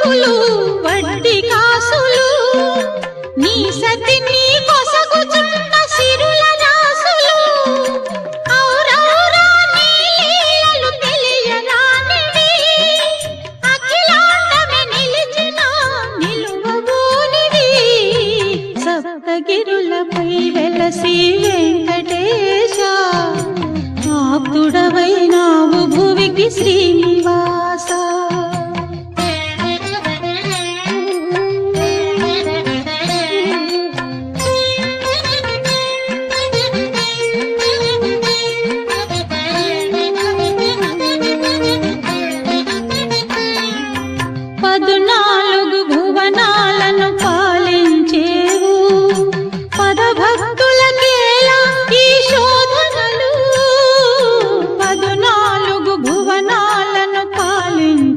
అప్పులు వడ్డీ కాసులు నీ సతి నీ కొసగుచున్న సిరుల రాసులు ఔరౌరా నీ లీలలు తెలియరానివి అఖిలాండమే నిలిచిన నిలువబోనివి సప్తగిరులపై వెలసి వెంకటేశ ఆప్తుడవైనావు భువికి శ్రీనివాస పదున